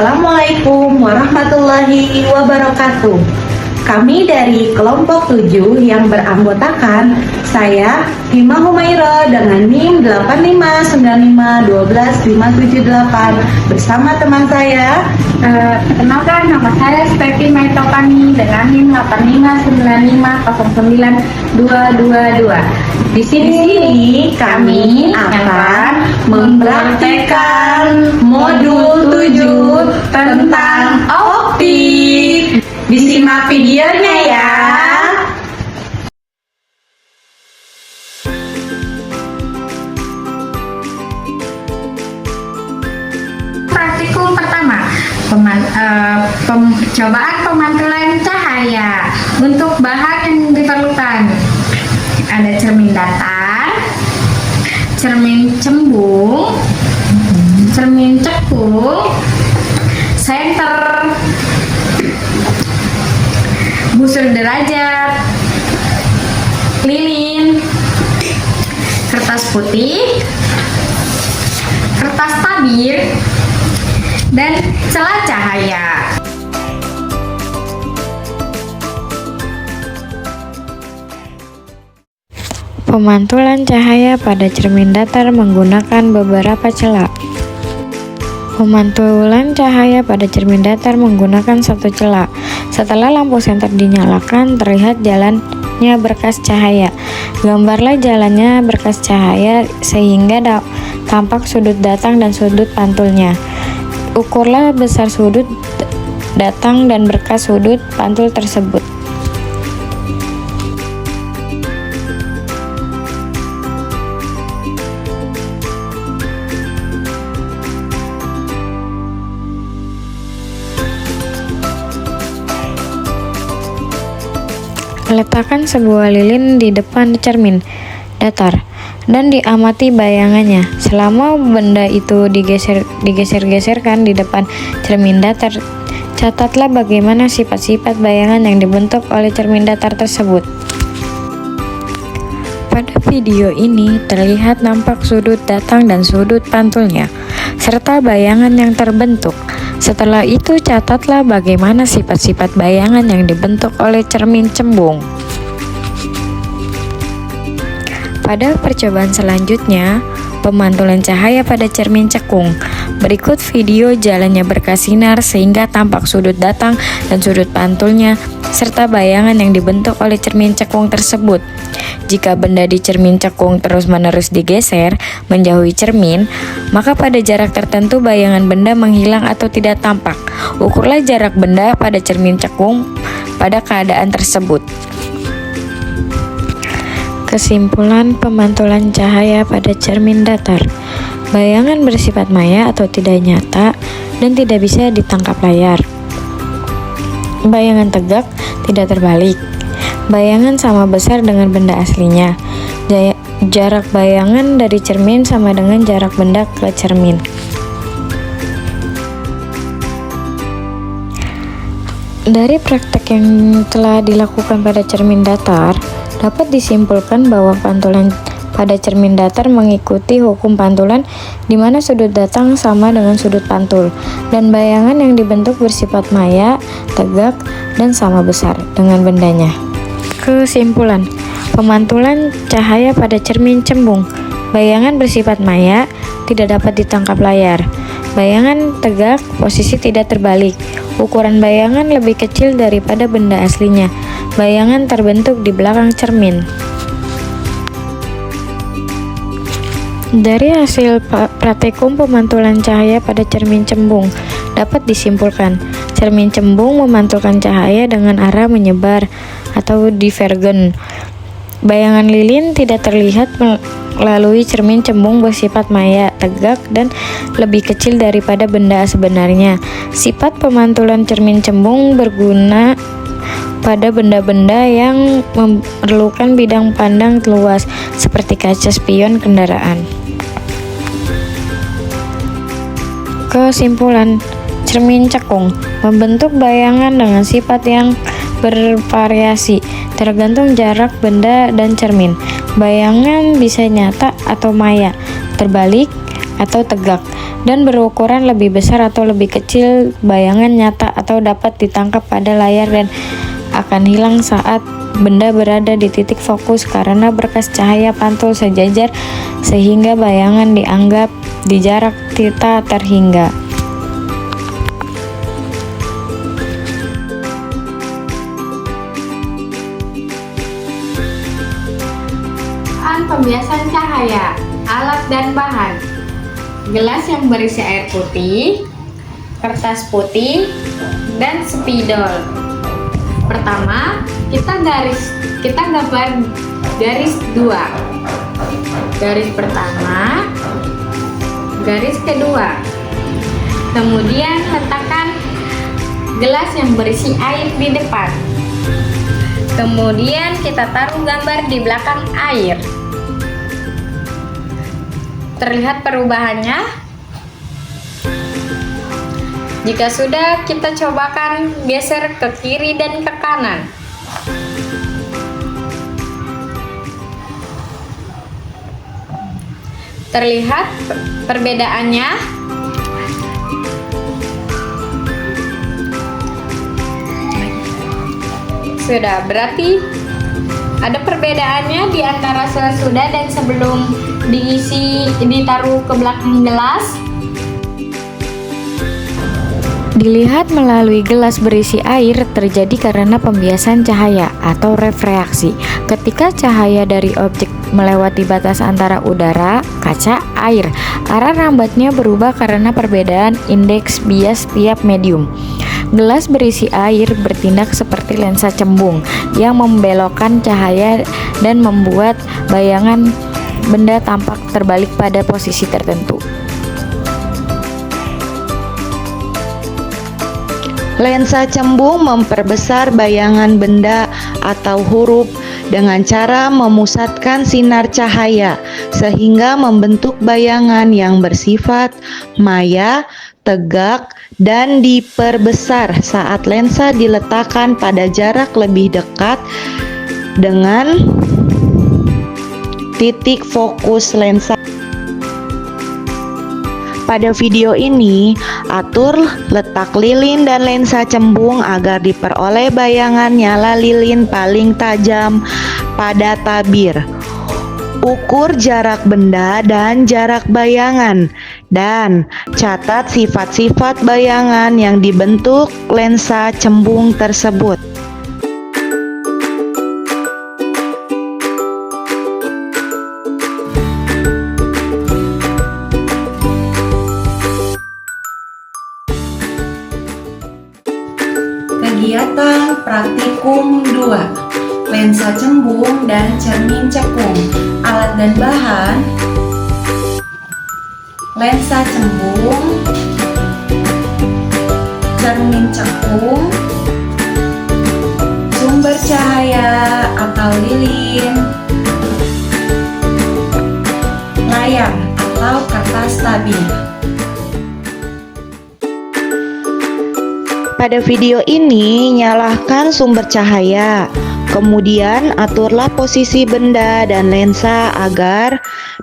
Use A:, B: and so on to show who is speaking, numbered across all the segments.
A: Assalamualaikum warahmatullahi wabarakatuh. Kami dari kelompok 7 yang beranggotakan saya, Hima Humaira dengan NIM 859512578 bersama teman saya.
B: Perkenalkan, nama saya Stefi Maitopani dengan NIM 859509222.
A: Di sini kami akan mempraktikkan modul 7 tentang optik. Disimak videonya ya.
B: Praktikum pertama, percobaan pemantulan cahaya. Untuk bahan yang diperlukan ada cermin datar, cermin cembung, cermin cekung, senter, busur derajat, lilin, kertas putih, kertas tabir, dan celah cahaya.
C: Pemantulan cahaya pada cermin datar menggunakan beberapa celah. Pemantulan cahaya pada cermin datar menggunakan satu celah. Setelah lampu senter dinyalakan, terlihat jalannya berkas cahaya. Gambarlah jalannya berkas cahaya sehingga tampak sudut datang dan sudut pantulnya. Ukurlah besar sudut datang dan berkas sudut pantul tersebut. Letakkan sebuah lilin di depan cermin datar dan diamati bayangannya. Selama benda itu digeser-geserkan di depan cermin datar, catatlah bagaimana sifat-sifat bayangan yang dibentuk oleh cermin datar tersebut. Pada video ini terlihat nampak sudut datang dan sudut pantulnya, serta bayangan yang terbentuk. Setelah itu catatlah bagaimana sifat-sifat bayangan yang dibentuk oleh cermin cembung. Pada percobaan selanjutnya, pemantulan cahaya pada cermin cekung. Berikut video jalannya berkas sinar sehingga tampak sudut datang dan sudut pantulnya, serta bayangan yang dibentuk oleh cermin cekung tersebut. Jika benda di cermin cekung terus-menerus digeser menjauhi cermin, maka pada jarak tertentu bayangan benda menghilang atau tidak tampak. Ukurlah jarak benda pada cermin cekung pada keadaan tersebut. Kesimpulan pemantulan cahaya pada cermin datar. Bayangan bersifat maya atau tidak nyata dan tidak bisa ditangkap layar. Bayangan tegak tidak terbalik. Bayangan sama besar dengan benda aslinya. Jarak bayangan dari cermin sama dengan jarak benda ke cermin. Dari praktek yang telah dilakukan pada cermin datar, dapat disimpulkan bahwa pantulan pada cermin datar mengikuti hukum pantulan di mana sudut datang sama dengan sudut pantul dan bayangan yang dibentuk bersifat maya, tegak, dan sama besar dengan bendanya. Kesimpulan, pemantulan cahaya pada cermin cembung. Bayangan bersifat maya, tidak dapat ditangkap layar. Bayangan tegak, posisi tidak terbalik. Ukuran bayangan lebih kecil daripada benda aslinya. Bayangan terbentuk di belakang cermin. Dari hasil praktikum pemantulan cahaya pada cermin cembung, dapat disimpulkan, cermin cembung memantulkan cahaya dengan arah menyebar atau divergen. Bayangan lilin tidak terlihat melalui cermin cembung bersifat maya, tegak, dan lebih kecil daripada benda sebenarnya. Sifat pemantulan cermin cembung berguna pada benda-benda yang memerlukan bidang pandang luas seperti kaca spion kendaraan. Kesimpulan, cermin cekung membentuk bayangan dengan sifat yang bervariasi tergantung jarak benda dan cermin. Bayangan bisa nyata atau maya, terbalik, atau tegak, dan berukuran lebih besar atau lebih kecil. Bayangan nyata atau dapat ditangkap pada layar dan akan hilang saat benda berada di titik fokus karena berkas cahaya pantul sejajar sehingga bayangan dianggap di jarak tak terhingga.
B: Pembiasan cahaya, alat dan bahan. Gelas yang berisi air putih, kertas putih, dan spidol. Pertama, kita gambar garis 2. Garis pertama, garis kedua. Kemudian letakkan gelas yang berisi air di depan. Kemudian kita taruh gambar di belakang air. Terlihat perubahannya? Jika sudah, kita cobakan geser ke kiri dan ke kanan. Terlihat perbedaannya? Sudah, berarti ada perbedaannya di antara sesudah dan sebelum ditaruh ke belakang gelas.
C: Dilihat melalui gelas berisi air terjadi karena pembiasan cahaya atau refraksi. Ketika cahaya dari objek melewati batas antara udara, kaca, air, arah rambatnya berubah karena perbedaan indeks bias tiap medium. Gelas berisi air bertindak seperti lensa cembung yang membelokkan cahaya dan membuat bayangan benda tampak terbalik pada posisi tertentu.
A: Lensa cembung memperbesar bayangan benda atau huruf dengan cara memusatkan sinar cahaya sehingga membentuk bayangan yang bersifat maya, tegak, dan diperbesar saat lensa diletakkan pada jarak lebih dekat dengan titik fokus lensa. Pada video ini, atur letak lilin dan lensa cembung agar diperoleh bayangan nyala lilin paling tajam pada tabir. Ukur jarak benda dan jarak bayangan, dan catat sifat-sifat bayangan yang dibentuk lensa cembung tersebut. Kegiatan praktikum 2, lensa cembung dan cermin cekung. Alat dan bahan: lensa cembung, cermin cekung, sumber cahaya atau lilin, layar atau kertas tabir. Pada video ini, nyalakan sumber cahaya, kemudian aturlah posisi benda dan lensa agar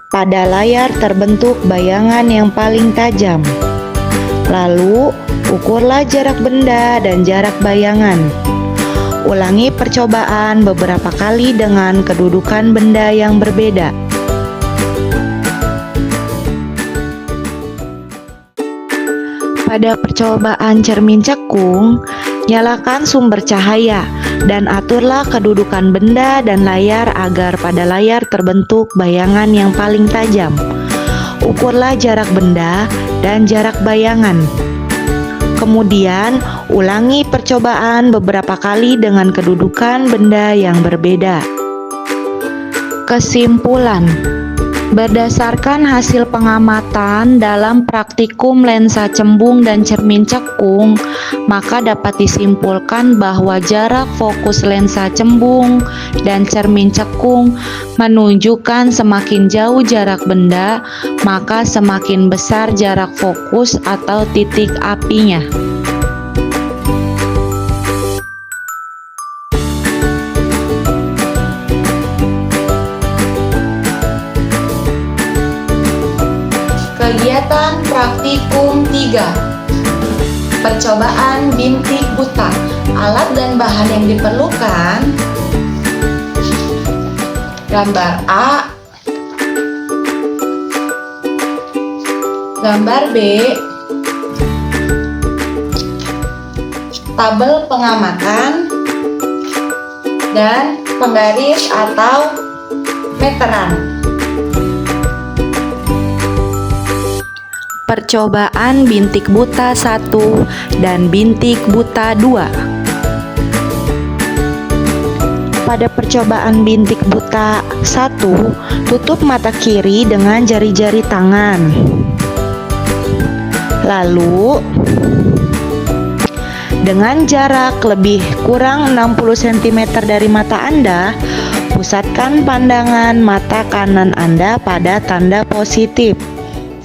A: pada layar terbentuk bayangan yang paling tajam. Lalu, ukurlah jarak benda dan jarak bayangan. Ulangi percobaan beberapa kali dengan kedudukan benda yang berbeda. Pada percobaan cermin cekung, nyalakan sumber cahaya dan aturlah kedudukan benda dan layar agar pada layar terbentuk bayangan yang paling tajam. Ukurlah jarak benda dan jarak bayangan. Kemudian, ulangi percobaan beberapa kali dengan kedudukan benda yang berbeda. Kesimpulan: berdasarkan hasil pengamatan dalam praktikum lensa cembung dan cermin cekung, maka dapat disimpulkan bahwa jarak fokus lensa cembung dan cermin cekung menunjukkan semakin jauh jarak benda, maka semakin besar jarak fokus atau titik apinya. Kegiatan Praktikum 3. Percobaan bintik buta. Alat dan bahan yang diperlukan: gambar A, gambar B, tabel pengamatan, dan penggaris atau meteran. Percobaan bintik buta 1 dan bintik buta 2. Pada percobaan bintik buta 1, tutup mata kiri dengan jari-jari tangan. Lalu, dengan jarak lebih kurang 60 cm dari mata Anda, pusatkan pandangan mata kanan Anda pada tanda positif.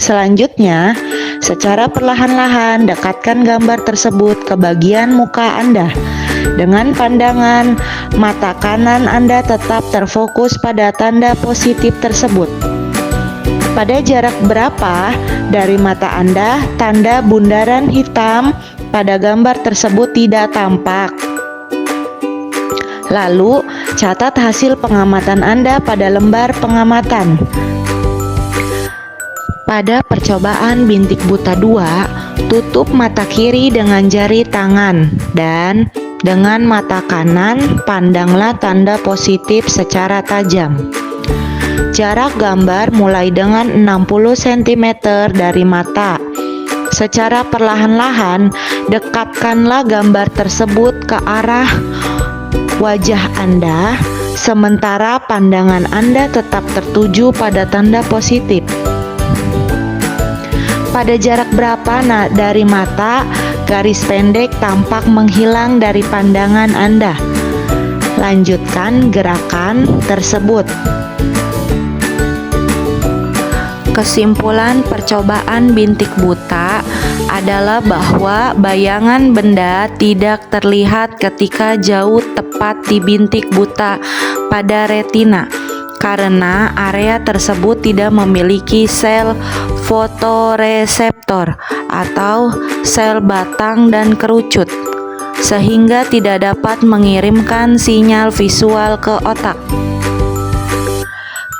A: Selanjutnya, secara perlahan-lahan dekatkan gambar tersebut ke bagian muka Anda. Dengan pandangan mata kanan Anda tetap terfokus pada tanda positif tersebut. Pada jarak berapa dari mata Anda, tanda bundaran hitam pada gambar tersebut tidak tampak. Lalu, catat hasil pengamatan Anda pada lembar pengamatan. Pada percobaan bintik buta 2, tutup mata kiri dengan jari tangan dan dengan mata kanan pandanglah tanda positif secara tajam. Jarak gambar mulai dengan 60 cm dari mata. Secara perlahan-lahan, dekatkanlah gambar tersebut ke arah wajah Anda, sementara pandangan Anda tetap tertuju pada tanda positif. Pada jarak berapa dari mata, garis pendek tampak menghilang dari pandangan Anda. Lanjutkan gerakan tersebut. Kesimpulan percobaan bintik buta adalah bahwa bayangan benda tidak terlihat ketika jauh tepat di bintik buta pada retina, karena area tersebut tidak memiliki sel fotoreseptor atau sel batang dan kerucut, sehingga tidak dapat mengirimkan sinyal visual ke otak.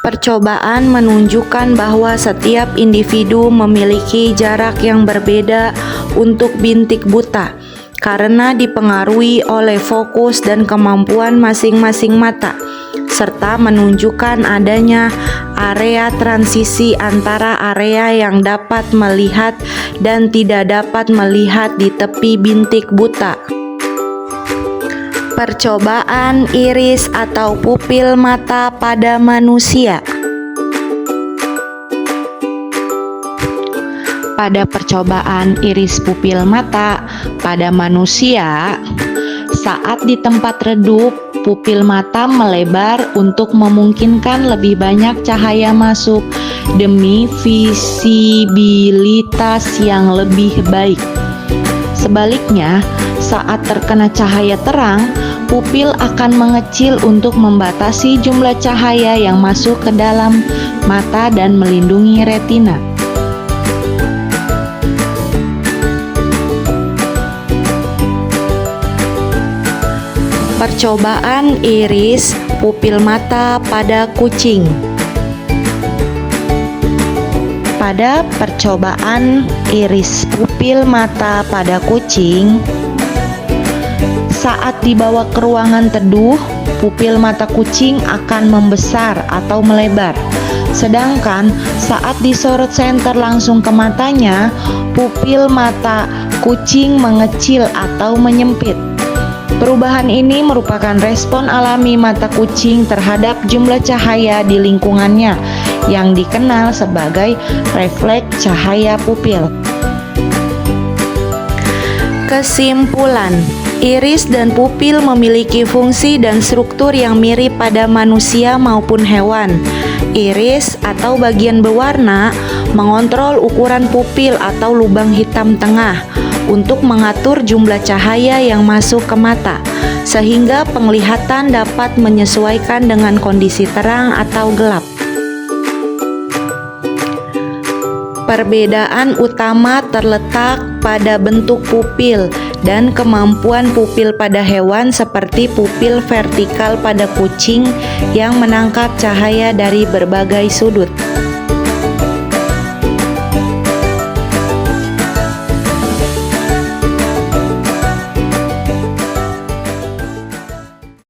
A: Percobaan menunjukkan bahwa setiap individu memiliki jarak yang berbeda untuk bintik buta, karena dipengaruhi oleh fokus dan kemampuan masing-masing mata, serta menunjukkan adanya area transisi antara area yang dapat melihat dan tidak dapat melihat di tepi bintik buta. Percobaan iris atau pupil mata pada manusia. Pada percobaan iris pupil mata pada manusia, saat di tempat redup, pupil mata melebar untuk memungkinkan lebih banyak cahaya masuk demi visibilitas yang lebih baik. Sebaliknya, saat terkena cahaya terang, pupil akan mengecil untuk membatasi jumlah cahaya yang masuk ke dalam mata dan melindungi retina. Percobaan iris pupil mata pada kucing. Pada percobaan iris pupil mata pada kucing, saat dibawa ke ruangan teduh, pupil mata kucing akan membesar atau melebar. Sedangkan saat disorot senter langsung ke matanya, pupil mata kucing mengecil atau menyempit. Perubahan ini merupakan respon alami mata kucing terhadap jumlah cahaya di lingkungannya yang dikenal sebagai refleks cahaya pupil. Kesimpulan, iris dan pupil memiliki fungsi dan struktur yang mirip pada manusia maupun hewan. Iris atau bagian berwarna mengontrol ukuran pupil atau lubang hitam tengah untuk mengatur jumlah cahaya yang masuk ke mata, sehingga penglihatan dapat menyesuaikan dengan kondisi terang atau gelap. Perbedaan utama terletak pada bentuk pupil dan kemampuan pupil pada hewan seperti pupil vertikal pada kucing yang menangkap cahaya dari berbagai sudut.